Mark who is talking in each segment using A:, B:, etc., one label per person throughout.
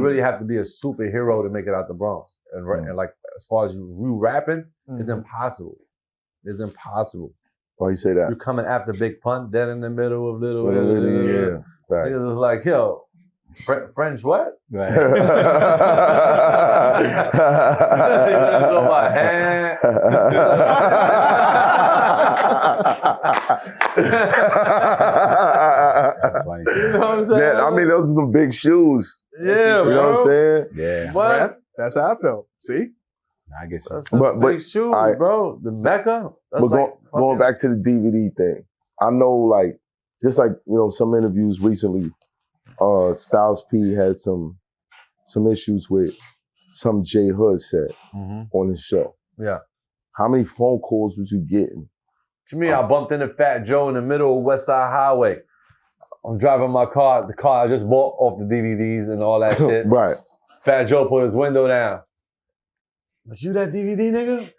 A: really have to be a superhero to make it out the Bronx. And like, as far as you rapping, it's impossible. It's impossible.
B: Why you say that?
A: You're coming after Big Pun, dead in the middle of Little.
B: Yeah.
A: Niggas was like, yo, French what?
C: Right.
A: my hand.
C: That's funny.
A: You know what I'm saying?
B: Yeah, I mean, those are some big shoes.
A: Yeah,
B: you know what I'm saying?
C: Yeah.
A: What?
D: That's how I felt. See?
C: I get you.
A: That's some big shoes, bro. The Mecca.
B: But going back to the DVD thing, I know, like, just like, you know, some interviews recently, Styles P had some issues with some J Hood said on his show.
A: Yeah.
B: How many phone calls was you getting?
A: What you mean? I bumped into Fat Joe in the middle of West Side Highway. I'm driving my car, the car I just bought off the DVDs and all that shit.
B: Right.
A: Fat Joe put his window down. Was you that DVD nigga?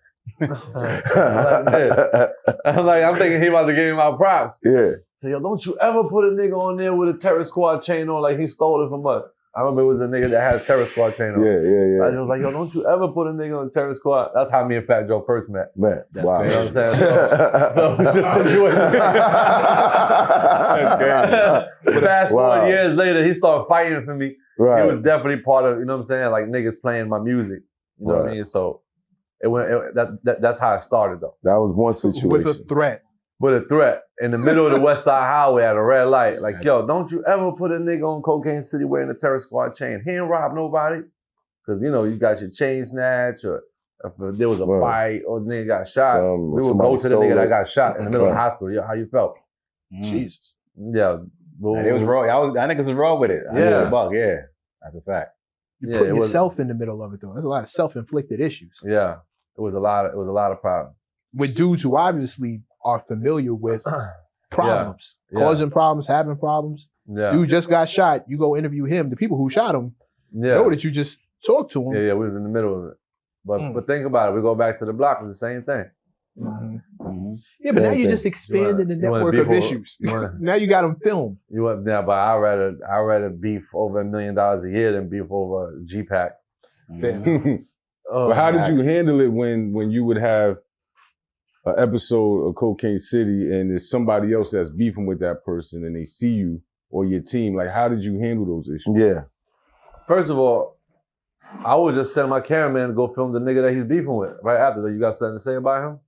A: I'm thinking he about to give me my props.
B: Yeah.
A: So, yo, don't you ever put a nigga on there with a Terror Squad chain on like he stole it from us. I remember it was a nugga that had a Terror Squad chain on.
B: Yeah.
A: I was like, yo, don't you ever put a nigga on Terror Squad. That's how me and Fat Joe first met.
B: Man, wow.
A: You know what I'm saying? So just enjoy it. Fast forward years later, he started fighting for me.
B: Right.
A: He was definitely part of, you know what I'm saying? Like niggas playing my music. You know what I mean? So that's how it started though.
B: That was one situation.
D: With a threat.
A: With a threat in the middle of the West Side Highway at a red light. Like, yo, don't you ever put a nigga on Cocaine City wearing a Terror Squad chain. He ain't rob nobody. Because, you know, you got your chain snatch or if there was a fight or the nigga got shot. We would go to the nigga that got shot in the middle of the hospital. Yo, how you felt?
D: Jesus.
A: Yeah.
C: It was raw. That niggas was raw with it.
A: Yeah.
C: That's a fact.
D: You're putting yourself in the middle of it though. There's a lot of self-inflicted issues.
A: Yeah. It was a lot of problems.
D: With dudes who obviously are familiar with problems, causing problems, having problems.
A: Yeah.
D: Dude just got shot. You go interview him. The people who shot him know that you just talked to him.
A: Yeah, we was in the middle of it. But think about it. We go back to the block. It's the same thing.
D: Yeah, but now you're just expanding the network of issues. Now you got them filmed.
A: But I'd rather beef over $1 million a year than beef over a G-Pack.
E: But how did you handle it when you would have an episode of Cocaine City and there's somebody else that's beefing with that person and they see you or your team? Like, how did you handle those issues?
B: Yeah.
A: First of all, I would just send my cameraman to go film the nigga that he's beefing with. Right after that, you got something to say about him?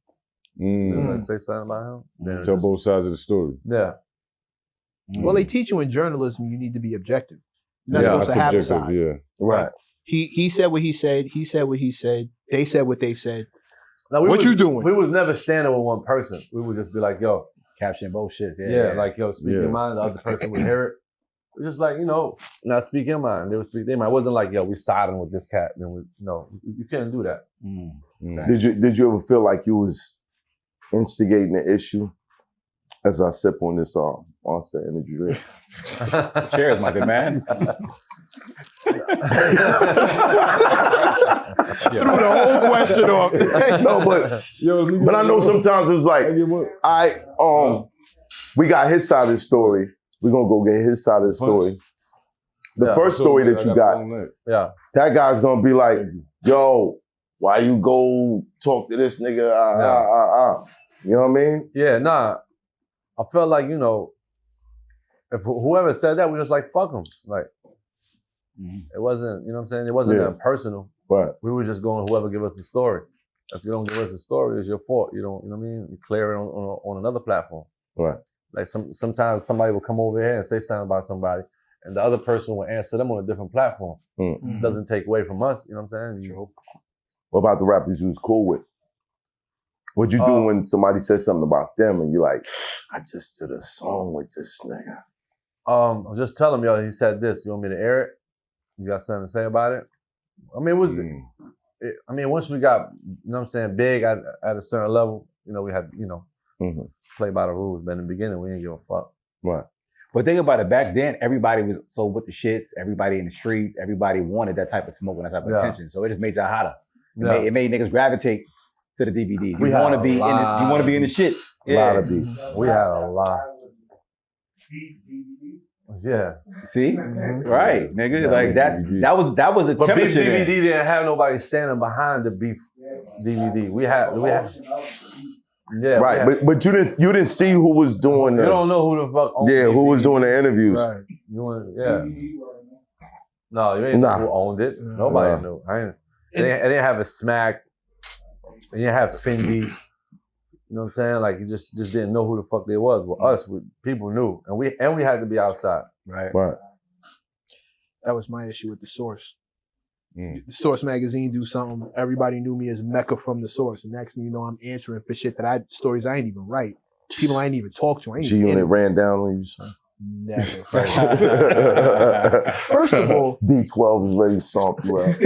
A: Say something about him? Then
E: tell both sides of the story.
A: Yeah.
D: Well, they teach you in journalism you need to be objective. You're not supposed to have a side.
E: Yeah.
B: Right.
D: He said what he said. He said what he said. They said what they said.
A: Now,
D: what you doing?
A: We was never standing with one person. We would just be like, yo.
C: Caption bullshit.
A: Like, yo, speak your mind. The other person would hear it. We're just like, you know, not speak your mind. They would speak their mind. It wasn't like, yo, we siding with this cat. Then you can't do that.
B: Did you ever feel like you was instigating the issue? As I sip on this Monster Energy drink.
C: Cheers, my good man.
D: Threw the whole question off.
B: No, but I know sometimes it was like, we got his side of the story. We're gonna go get his side of the story. The first story that you got, that guy's gonna be like, yo, why you go talk to this nigga? You know what I mean?
A: Yeah, nah. I felt like, you know, if whoever said that, we just like, fuck them. Like, it wasn't, you know what I'm saying? It wasn't that personal.
B: Right.
A: We were just going, whoever give us the story. If you don't give us the story, it's your fault. You don't, you know what I mean? You clear it on another platform.
B: Right.
A: Like sometimes somebody will come over here and say something about somebody, and the other person will answer them on a different platform. It doesn't take away from us, you know what I'm saying?
B: What about the rappers you was cool with? What'd you do when somebody said something about them and you're like, I just did a song with this nigga?
A: I was just telling him, yo, he said this. You want me to air it? You got something to say about it? I mean, once we got, you know what I'm saying, big at a certain level, you know, we had, you know, play by the rules. But in the beginning, we didn't give a fuck.
B: Right.
C: But think about it, back then, everybody was so with the shits, everybody in the streets, everybody wanted that type of smoke and that type of attention. So it just made y'all hotter. It made niggas gravitate to the DVD. You want to be in the shits.
B: A lot of beef.
A: We had a lot. Yeah.
C: See? Right, nigga. Like that was the
A: But Beef
C: temperature
A: DVD
C: there.
A: didn't have nobody standing behind the Beef DVD. We had yeah.
B: Right, but you didn't see who was doing
A: You don't know who the fuck owned
B: who was doing the interviews.
D: Right.
A: No, you ain't know who owned it. Nobody knew. It didn't have a Smack. It didn't have Fendi. You know what I'm saying? Like you just didn't know who the fuck they was. Well, us, people knew, and we had to be outside.
C: Right.
D: That was my issue with The Source. The Source magazine do something. Everybody knew me as Mecca from The Source. And next thing you know, I'm answering for shit stories I ain't even write. People I ain't even talk to.
B: G-Unit ran down on you, son.
D: Never. First of all,
B: D12 is ready to stomp you out.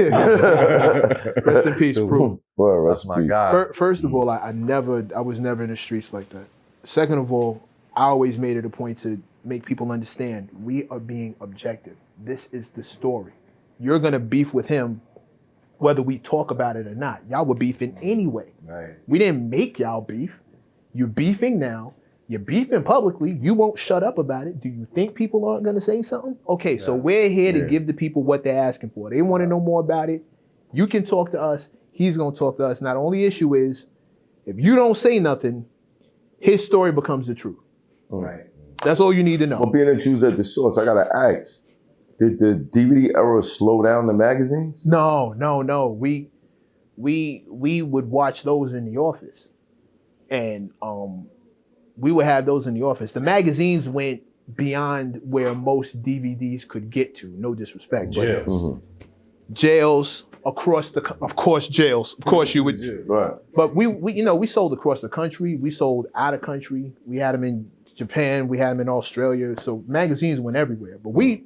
D: Rest in peace, Proof.
B: Well,
A: that's my guy.
D: First of all, I was never in the streets like that. Second of all, I always made it a point to make people understand we are being objective. This is the story. You're gonna beef with him whether we talk about it or not. Y'all were beefing anyway.
C: Right.
D: We didn't make y'all beef. You're beefing now. You're beefing publicly. You won't shut up about it. Do you think people aren't gonna say something? Okay, so we're here to give the people what they're asking for. They want to know more about it. You can talk to us. He's gonna talk to us. Now the only issue is, if you don't say nothing, his story becomes the truth.
C: Right.
D: That's all you need to know.
B: But being that you was at The Source, I gotta ask, did the DVD era slow down the magazines?
D: No. We would watch those in the office, and we would have those in the office. The magazines went beyond where most DVDs could get to. No disrespect,
E: Jails.
D: Jails across of course jails. Of course you would.
B: Right.
D: But we sold across the country. We sold out of country. We had them in Japan. We had them in Australia. So magazines went everywhere. But we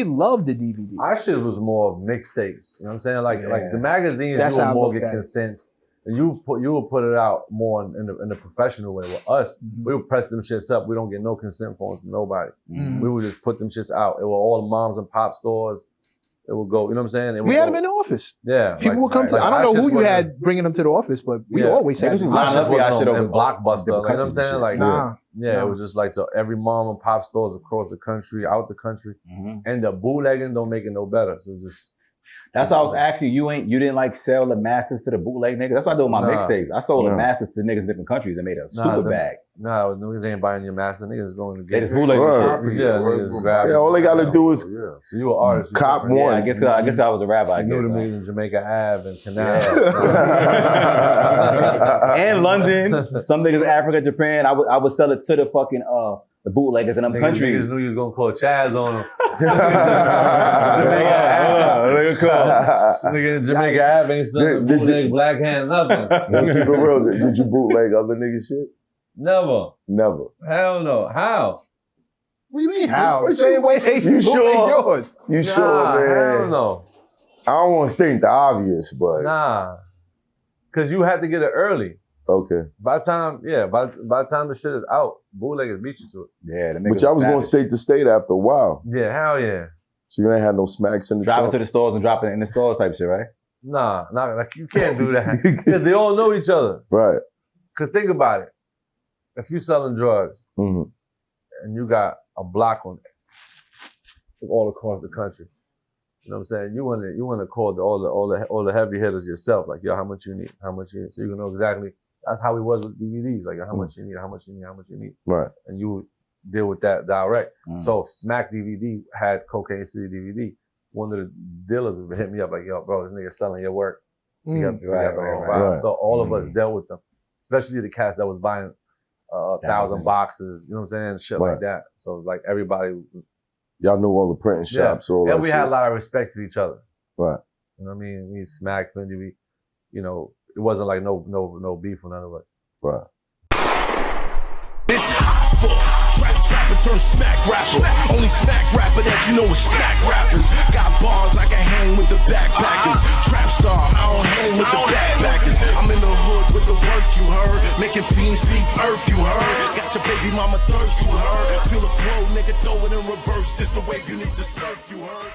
D: loved the DVD.
A: Our shit was more of mixtapes. You know what I'm saying? Like the magazines, you would more get consents. And you would put it out more in the professional way. With us, we would press them shits up. We don't get no consent forms from nobody. We would just put them shits out. It were all the moms and pop stores. It would go, you know what I'm saying?
D: We had them in the office.
A: Yeah.
D: People would come to, I don't know who you had bringing them to the office, but we always had them.
A: I just wasn't in Blockbuster. You know what I'm saying? Like,
D: Nah.
A: it was just like to every mom and pop stores across the country, out the country. And the bootlegging don't make it no better. So it just...
C: That's why I was asking you didn't like sell the masters to the bootleg niggas. That's what I do with my mixtapes. I sold the masters to niggas in different countries and made a super bag.
A: Nah, niggas ain't buying your master. Niggas going to get
C: they just bootleg shit.
A: Yeah, niggas grab.
B: Yeah, all they gotta do is
A: so you an artist.
B: cop one.
C: Yeah, I guess I was a rabbi. I
A: knew the niggas in Jamaica Ave and Canal.
C: And London. Some niggas in Africa, Japan. I would sell it to the fucking the bootleggers in them countries.
A: Niggas knew you was gonna call Chaz on them. Nigga in Jamaica Ave ain't selling bootleg Black Hand nothing.
B: Keep it real. Did you bootleg other niggas shit?
A: Never. Hell no. How?
D: What do you mean how? Same way they
B: You sure?
D: Yours.
B: You sure, man?
A: Hell no.
B: I don't want to state the obvious, but
A: cause you had to get it early.
B: Okay.
A: By the time the shit is out, bootleggers beat you to it.
C: Yeah,
B: but y'all was going state to state after a while.
A: Yeah, hell yeah.
B: So you ain't had no smacks in the
C: Driving
B: trunk?
C: to the stores and dropping it in the stores type shit, right?
A: Nah, like you can't do that. Because they all know each other.
B: Right.
A: Because think about it. If you selling drugs and you got a block on it all across the country, you know what I'm saying? You want to call all the heavy hitters yourself. Like, yo, how much you need? So you can know exactly. That's how we was with DVDs. Like, how much you need? How much you need? How much you need?
B: Right.
A: And you would deal with that direct. So Smack DVD had Cocaine City DVD. One of the dealers would hit me up like, yo, bro, this nigga selling your work.
C: Right.
A: So all of us dealt with them, especially the cats that was buying 1,000 boxes. You know what I'm saying? Shit like that. So it was like everybody.
B: Y'all knew all the printing shops. All
A: and
B: that
A: we had a lot of respect for each other.
B: Right.
A: You know what I mean? We Smack Fendi. It wasn't like no beef or none of it.
B: Right.
F: This Hoffa, trapper turn smack rapper. Only smack rapper that you know is smack rappers. Got bars, I can hang with the backpackers. Trap star, I don't hang with the backpackers. I'm in the hood with the work, you heard. Making fiends leave earth, you heard. Got your baby mama thirst, you heard. Feel the flow, nigga, throw it in reverse. This the wave you need to surf, you heard.